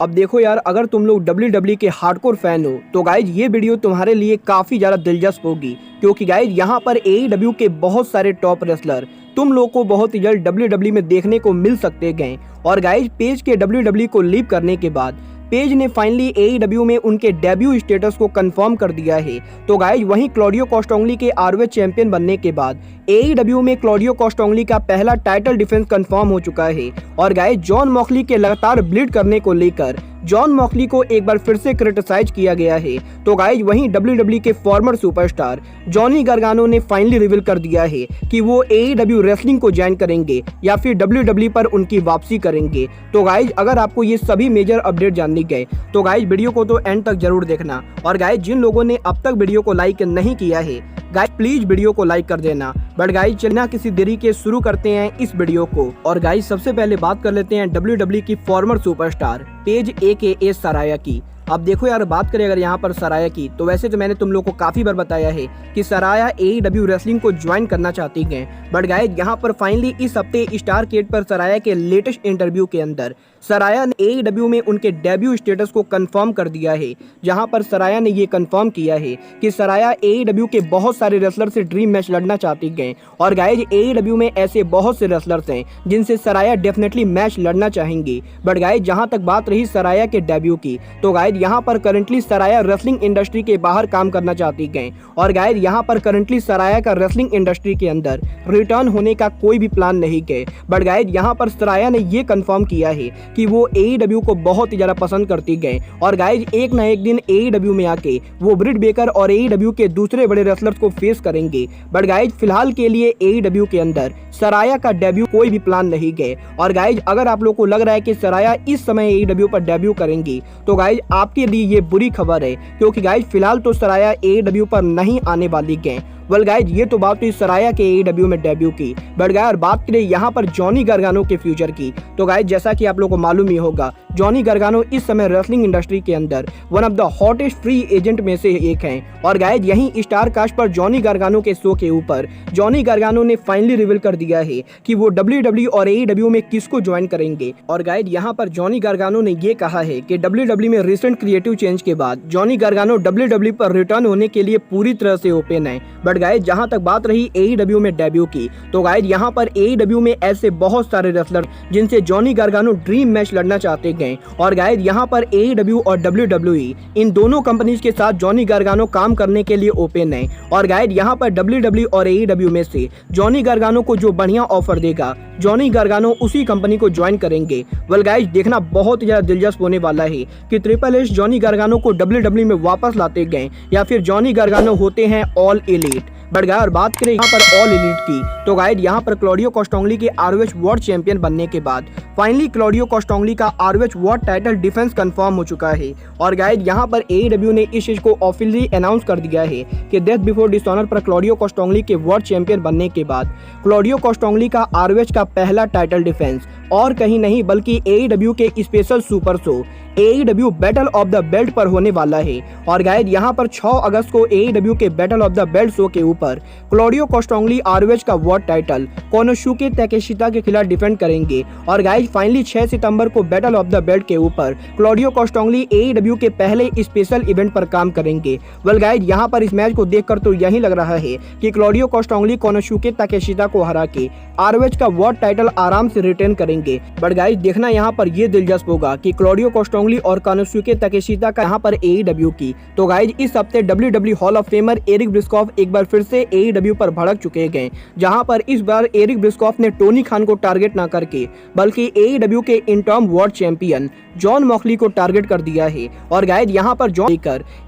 अब देखो यार, अगर तुम लोग WWE के हार्डकोर फैन हो तो गाइज ये वीडियो तुम्हारे लिए काफी ज्यादा दिलचस्प होगी, क्योंकि गाइज यहाँ पर AEW के बहुत सारे टॉप रेसलर तुम लोग को बहुत ही जल्द WWE में देखने को मिल सकते गए। और गाइज पेज के WWE को लीव करने के बाद पेज ने फाइनली AEW में उनके डेब्यू स्टेटस को कंफर्म कर दिया है। तो गाइज वहीं क्लॉडियो कोस्टोंगली के ROH चैंपियन बनने के बाद AEW में क्लॉडियो कोस्टोंगली का पहला टाइटल डिफेंस कंफर्म हो चुका है। और गाइज जॉन मॉक्सली के लगातार ब्लीड करने को लेकर जॉन मॉक्सली को एक बार फिर से क्रिटिसाइज किया गया है। तो गाइज वहीं WWE के फॉर्मर सुपरस्टार जॉनी गार्गानो ने फाइनली रिवील कर दिया है कि वो AEW रेसलिंग को ज्वाइन करेंगे या फिर WWE पर उनकी वापसी करेंगे। तो गाइज अगर आपको ये सभी मेजर अपडेट जानने गए तो गाइज वीडियो को तो एंड तक जरूर देखना। और गाइज जिन लोगों ने अब तक वीडियो को लाइक नहीं किया है गाइज प्लीज वीडियो को लाइक कर देना। बट गाइज चलना किसी देरी के शुरू करते हैं इस वीडियो को। और गाइज सबसे पहले बात कर लेते हैं WWE की फॉर्मर सुपरस्टार पेज AKA सराया की। अब देखो यार, बात करें अगर यहाँ पर सराया की, तो वैसे तो मैंने तुम लोग को काफी बार बताया है कि सराया AEW रेसलिंग को ज्वाइन करना चाहती हैं। बट गाइज यहाँ पर फाइनली इस हफ्ते स्टार केट पर सराया के लेटेस्ट इंटरव्यू के अंदर सराया ने AEW में उनके डेब्यू स्टेटस को कंफर्म कर दिया है, जहां पर सराया ने ये कंफर्म किया है कि सराया AEW के बहुत सारे रेसलर से ड्रीम मैच लड़ना चाहती हैं। और गाइज AEW में ऐसे बहुत से रेसलर्स हैं जिनसे सराया डेफिनेटली मैच लड़ना चाहेंगी। बट गाइज जहां तक बात रही सराया के डेब्यू की, तो गाइज यहाँ पर करंटली सराया रेसलिंग इंडस्ट्री के बाहर काम करना चाहती हैं। और गाइज यहाँ पर करंटली सराया का रेसलिंग इंडस्ट्री के अंदर रिटर्न होने का कोई भी प्लान नहीं है। बट गाइज यहाँ पर सराया ने ये कंफर्म किया है कि वो AEW को बहुत ही ज्यादा पसंद करती गए। और गाइज एक ना एक दिन AEW में आके वो ब्रिट बेकर और AEW के दूसरे बड़े रेसलर्स को फेस करेंगे। बट गाइज फिलहाल के लिए AEW के अंदर सराया का डेब्यू कोई भी प्लान नहीं गए। और गाइज अगर आप लोग को लग रहा है कि सराया इस समय AEW पर डेब्यू करेंगी तो गाइज आपके लिए ये बुरी खबर है, क्योंकि गाइज फिलहाल तो सराया AEW पर नहीं आने वाली गए। वेल गाइज ये तो बात हुई सराया के AEW में डेब्यू की। बट गाइज बात करें यहाँ पर जॉनी गार्गानो के फ्यूचर की, तो गाइज जैसा कि आप लोगों को मालूम ही होगा, जॉनी गार्गानो इस समय रेसलिंग इंडस्ट्री के अंदर one of the hottest free agent में से एक हैं। और गाइज यहीं स्टार कास्ट पर जॉनी गार्गानो के शो के ऊपर जॉनी गार्गानो ने फाइनली रिवील कर दिया है कि वो WWE और AEW में किसको ज्वाइन करेंगे। और गाइज यहाँ पर जॉनी गार्गानो ने ये कहा है कि WWE में रिसेंट क्रिएटिव चेंज के बाद जॉनी गार्गानो WWE पर रिटर्न होने के लिए पूरी तरह से ओपन है। बट गाइज जहां तक बात रही AEW में डेब्यू की, तो गाइज यहां पर AEW में ऐसे बहुत सारे रेसलर जिनसे जॉनी गार्गानो ड्रीम मैच लड़ना चाहते गए। और गाइज यहां पर AEW और WWE इन दोनों कंपनीज के साथ जॉनी गार्गानो काम करने के लिए ओपन है। और गाइज यहां पर WWE और AEW में से जॉनी गार्गानो को जो बढ़िया ऑफर देगा जॉनी गार्गानो उसी कंपनी को ज्वाइन करेंगे। वेल गाइज देखना बहुत ही ज्यादा दिलचस्प होने वाला है कि ट्रिपल एच जॉनी गार्गानो को WWE में वापस लाते गए या फिर जॉनी गार्गानो होते हैं ऑल एलीट। बट गाइस बात करें यहाँ पर ऑल एलीट की, तो गाइस यहाँ पर क्लॉडियो कोस्टोंगली के ROH वर्ल्ड चैंपियन बनने के बाद फाइनली क्लॉडियो कोस्टोंगली का ROH world title defence confirm हो चुका है। और गाइस यहाँ पर AEW ने इस चीज को ऑफिशियली अनाउंस कर दिया है कि डेथ बिफोर डिसऑनर पर क्लॉडियो कोस्टोंगली के वर्ल्ड चैंपियन बनने के बाद क्लॉडियो कोस्टोंगली का ROH का पहला टाइटल डिफेंस और कहीं नहीं बल्कि AEW के special super show AEW battle of the belt पर होने वाला है। और गाइस यहाँ पर 6 अगस्त को AEW के battle of the belt show के ऊपर क्लॉडियो कोस्टोंगली ROH का वर्ल्ड टाइटल कोनोशुके ताकेशिता के खिलाफ डिफेंड करेंगे। और गाइस फाइनली 6 सितंबर को बैटल ऑफ द बेल्ट के ऊपर क्लॉडियो कोस्टोंगली AEW के पहले स्पेशल इवेंट पर काम करेंगे। वेल गाइस यहाँ पर इस मैच को देखकर तो यही लग रहा है कि क्लॉडियो कोस्टोंगली कोनोशुके ताकेशिता को हरा के ROH का वर्ल्ड टाइटल आराम से रिटेन करेंगे। बट गाइस देखना यहाँ पर ये दिलचस्प होगा कि क्लॉडियो कोस्टोंगली और कोनोशुके ताकेशिता का यहाँ पर AEW की, तो गाइज इस हफ्ते WWE hall of famer Eric Bischoff एक बार फिर से AEW पर भड़क चुके गए, जहां पर इस बार एरिक ब्रिस्कॉफ ने टोनी खान को टारगेट ना करके बल्कि AEW के interim world champion John Moxley को टारगेट कर दिया है। और गाइज यहाँ पर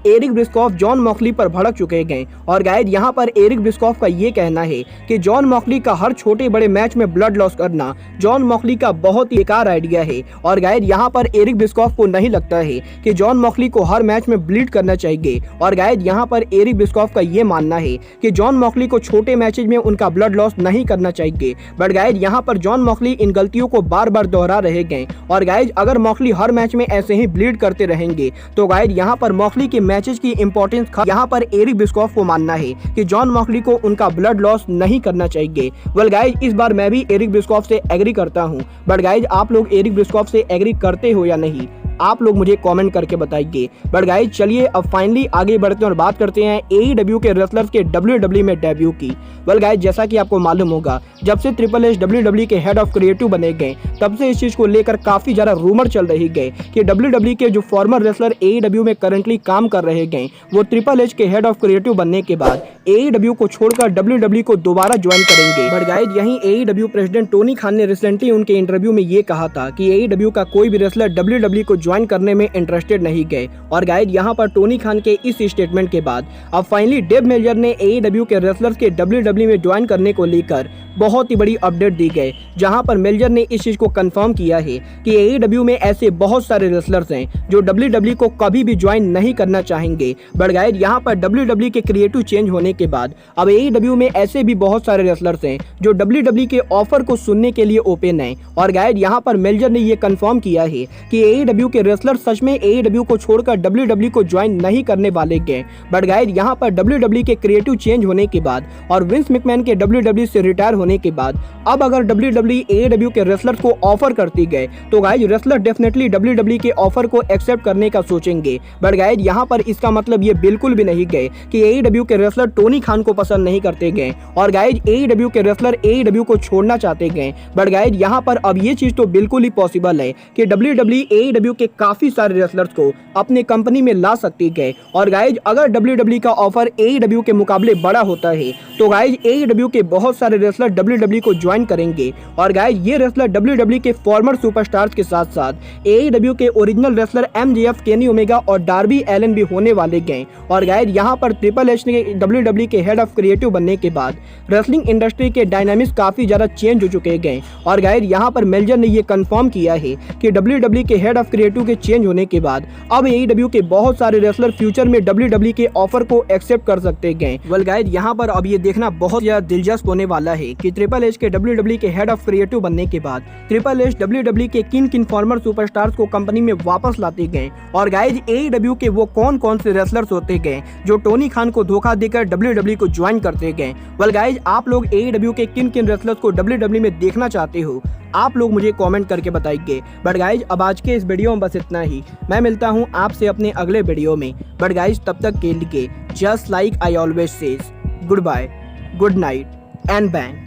एरिक ब्रिस्कॉफ जॉन मॉक्सली पर भड़क चुके गए। और गाइज यहाँ पर एरिक ब्रिस्कॉफ का ये कहना है कि जॉन मॉक्सली का हर छोटे बड़े मैच में ब्लड लॉस करना जॉन मॉक्सली का बहुत ही बेकार आइडिया है। और गाइज यहाँ पर एरिक ब्रिस्कॉफ को नहीं लगता है कि जॉन मॉक्सली को हर मैच में ब्लीड करना चाहिए। और गाइज यहाँ पर एरिक ब्रिस्कॉफ का ये मानना है कि जॉन मॉक्सली को छोटे मैचेज में उनका ब्लड लॉस नहीं करना चाहिए। बट गाइज यहाँ पर जॉन मॉक्सली इन गलतियों को बार बार दोहरा रहे गए। और गाइज अगर मॉक्सली हर मैच में ऐसे ही ब्लीड करते रहेंगे तो गाइज यहाँ पर मॉक्सली के मैचेस की इंपॉर्टेंस यहाँ पर एरिक ब्रिस्कॉफ को मानना है कि जॉन मॉक्सली को उनका ब्लड लॉस नहीं करना चाहिए। वेल गाइज इस बार मैं भी एरिक ब्रिस्कॉफ से एग्री करता हूँ। बट गाइज आप लोग एरिक ब्रिस्कॉफ से एग्री करते हो या नहीं आप लोग मुझे कमेंट करके बताइए। बट गाइज चलिए अब फाइनली आगे बढ़ते हैं और बात करते हैं AEW के रेसलर्स के WWE में डेब्यू की। वेल गाइज जैसा कि आपको मालूम होगा, जब से ट्रिपल एच WWE के हेड ऑफ क्रिएटिव बने गए तब से इस चीज को लेकर काफी ज्यादा रूमर चल रही गए कि WWE के जो फॉर्मर रेसलर AEW में करंटली काम कर रहे गए वो ट्रिपल एच के हेड ऑफ क्रिएटिव बनने के बाद AEW को छोड़कर WWE को दोबारा ज्वाइन करेंगे। बट गाइज यहीं AEW प्रेसिडेंट टोनी खान ने रिसेंटली उनके इंटरव्यू में ये कहा था कि AEW का कोई भी रेसलर WWE को ज्वाइन करने में इंटरेस्टेड नहीं गए। और गाइज यहाँ पर टोनी खान के इस स्टेटमेंट के बाद अब फाइनली डेव मेल्जर ने AEW के रेसलर्स के WWE में ज्वाइन करने को लेकर बहुत ही बड़ी अपडेट दी गई, जहां पर मेल्जर ने इस चीज को कंफर्म किया है कि AEW में ऐसे बहुत सारे रेसलर्स हैं जो WWE को कभी भी ज्वाइन नहीं करना चाहेंगे। बट गाइज यहाँ पर WWE के क्रिएटिव चेंज होने के बाद अब AEW में ऐसे भी बहुत सारे रेसलर्स हैं जो WWE के ऑफर को सुनने के लिए ओपन हैं। और गाइज यहाँ पर मेल्जर ने ये कंफर्म किया है कि AEW के रेसलर सच में AEW को छोड़कर WWE को ज्वाइन नहीं करने वाले गए। बट गाइज यहाँ पर WWE के क्रिएटिव चेंज होने के बाद और विंस मैकमैन के WWE से रिटायर होने के बाद अब अगर WWE AEW के रेसलर्स को ऑफर करती गए तो गाइज रेसलर डेफिनेटली WWE के ऑफर को एक्सेप्ट करने का सोचेंगे। बट गाइज यहाँ पर इसका मतलब ये बिल्कुल भी नहीं गए कि AEW के रेसलर टोनी खान को पसंद नहीं करते गए और गाइज AEW के रेसलर AEW को छोड़ना चाहते गए। बट गाइज यहाँ पर अब ये चीज तो बिल्कुल ही पॉसिबल है कि WWE AEW के काफी सारे रेसलर्स को अपने कंपनी में ला सकती गए। और गाइज अगर WWE का ऑफर AEW के मुकाबले बड़ा होता है तो गाइज AEW के बहुत सारे रेसलर WWE को ज्वाइन करेंगे। और गाइज ये रेसलर WWE के फॉर्मर सुपरस्टार्स के साथ साथ AEW के original wrestler MJF, Kenny Omega और डार्बी एलन भी होने वाले गए। और गाइज यहाँ पर ट्रिपल एच ने WWE के हेड ऑफ क्रिएटिव बनने के बाद रेसलिंग इंडस्ट्री के डायनामिक्स काफी ज्यादा चेंज हो चुके गए। और गाइज यहाँ पर मेल्जर ने ये कंफर्म किया है कि WWE के हेड ऑफ क्रिएटिव के चेंज होने के बाद अब AEW के बहुत सारे रेसलर फ्यूचर में WWE के ऑफर को एक्सेप्ट कर सकते गए। वेल गाइज यहाँ पर अब ये देखना बहुत ज्यादा दिलचस्प होने वाला है कि ट्रिपल एच के WWE के हेड ऑफ क्रिएटिव बनने के बाद ट्रिपल एच WWE के किन फॉर्मर सुपरस्टार्स को कंपनी में वापस लाते गए और गाइज AEW के वो कौन कौन से रेसलर्स होते गए जो टोनी खान को धोखा देकर WWE को ज्वाइन करते गए। वेल गाइज आप लोग AEW के किन रेसलर्स को WWE में देखना चाहते हो, आप लोग मुझे कमेंट करके बताइए। बट गाइज अब आज के इस वीडियो में बस इतना ही। मैं मिलता हूं आपसे अपने अगले वीडियो में। बट गाइज तब तक के लिए just like I always says, good bye, good night and bang.